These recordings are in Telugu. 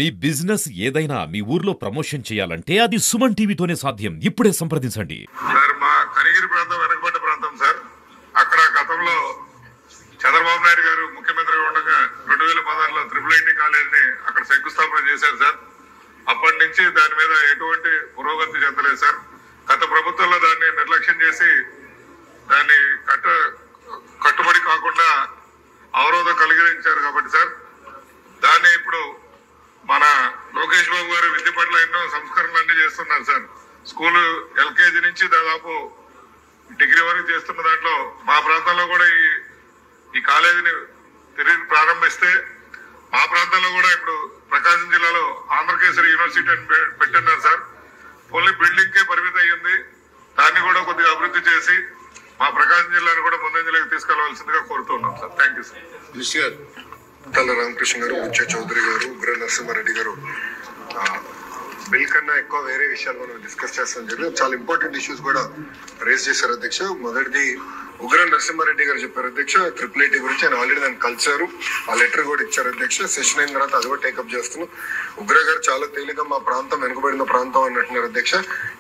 మీ బిజినెస్ ఏదైనా మీ ఊర్లో ప్రమోషన్ చేయాలంటే అది సుమన్ టీవీతోనే సాధ్యం. ఇప్పుడే సంప్రదించండి. సార్ మా కనిగిరి ప్రాంతం వెనకబడ్డ ప్రాంతం సార్. అక్కడ గతంలో చంద్రబాబు నాయుడు గారు ముఖ్యమంత్రిగా ఉండగా 2016లో IIIT కాలేజీని అక్కడ శంకుస్థాపన చేశారు సార్. అప్పటి నుంచి దాని మీద ఎటువంటి పురోగతి చెందలేదు సార్. గత ప్రభుత్వంలో దాన్ని నిర్లక్ష్యం చేసి దాన్ని కట్టుబడి కాకుండా అవరోధం కలిగించారు కాబట్టి సార్ దాన్ని ఇప్పుడు మన లోకేష్ బాబు గారు విద్య పట్ల ఎన్నో సంస్కరణలు అన్ని చేస్తున్నారు సార్. స్కూల్ LKG నుంచి దాదాపు డిగ్రీ వరకు చేస్తున్న దాంట్లో మా ప్రాంతంలో కూడా ఈ కాలేజీని తిరిగి ప్రారంభిస్తే మా ప్రాంతంలో కూడా ఇప్పుడు ప్రకాశం జిల్లాలో ఆంధ్రకేసరి యూనివర్సిటీ అని పెట్టున్నారు సార్. ఓన్లీ బిల్డింగ్ కే పరిమితం అయ్యింది. దాన్ని కూడా కొద్దిగా అభివృద్ధి చేసి మా ప్రకాశం జిల్లాను కూడా ముందంజలోకి తీసుకెళ్లవలసిందిగా కోరుతున్నాం సార్. Thank you sir. తల రామకృష్ణ గారు, బుచ్చ చౌదరి గారు, ఉగ్ర నరసింహారెడ్డి గారు బిల్ కన్నా ఎక్కువ వేరే విషయాలు మనం డిస్కస్ చేస్తాం జరిగింది. చాలా ఇంపార్టెంట్ ఇష్యూస్ కూడా రేస్ చేశారు అధ్యక్ష. మొదటిది ఉగ్ర నరసింహారెడ్డి గారు చెప్పారు అధ్యక్ష, IIIT గురించి ఆయన ఆల్రెడీ దాన్ని కలిసారు, ఆ లెటర్ కూడా ఇచ్చారు అధ్యక్ష. సెషన్ అయిన తర్వాత అది కూడా టేకప్ చేస్తున్నాం. ఉగ్ర గారు చాలా తేలిక మా ప్రాంతం వెనుకబడిన ప్రాంతం అన్నట్టున్నారు అధ్యక్ష.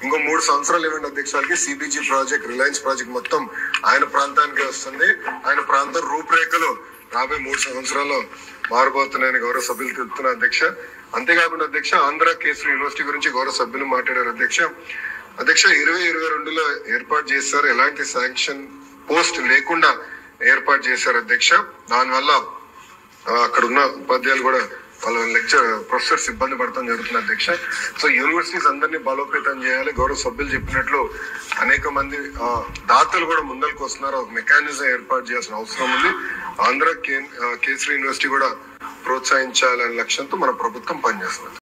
ఇంకో 3 సంవత్సరాలు ఇవ్వండి అధ్యక్ష వాళ్ళకి. CBG ప్రాజెక్ట్, రిలయన్స్ ప్రాజెక్ట్ మొత్తం ఆయన ప్రాంతానికి వస్తుంది. ఆయన ప్రాంతం రూపురేఖలు రాబోయే 3 సంవత్సరాల్లో మారబోతున్నాయని గౌరవ సభ్యులు తెలుపుతున్న అధ్యక్ష. అంతేకాకుండా అధ్యక్ష ఆంధ్ర కేసరి యూనివర్సిటీ గురించి గౌరవ సభ్యులు మాట్లాడారు అధ్యక్ష. 2022లో ఏర్పాటు చేశారు, ఎలాంటి శాంక్షన్ పోస్ట్ లేకుండా ఏర్పాటు చేశారు అధ్యక్ష. దానివల్ల అక్కడ ఉన్న ఉపాధ్యాయులు కూడా వాళ్ళ ప్రొఫెసర్స్ ఇబ్బంది పడటం జరుగుతుంది అధ్యక్ష. సో యూనివర్సిటీస్ అందరినీ బలోపేతం చేయాలి. గౌరవ సభ్యులు చెప్పినట్లు అనేక మంది దాతలు కూడా ముందరికి వస్తున్నారు. ఒక మెకానిజం ఏర్పాటు చేయాల్సిన అవసరం ఉంది. ఆంధ్ర కేసరి యూనివర్సిటీ కూడా ప్రోత్సహించాలనే లక్ష్యంతో మన ప్రభుత్వం పనిచేస్తుంది.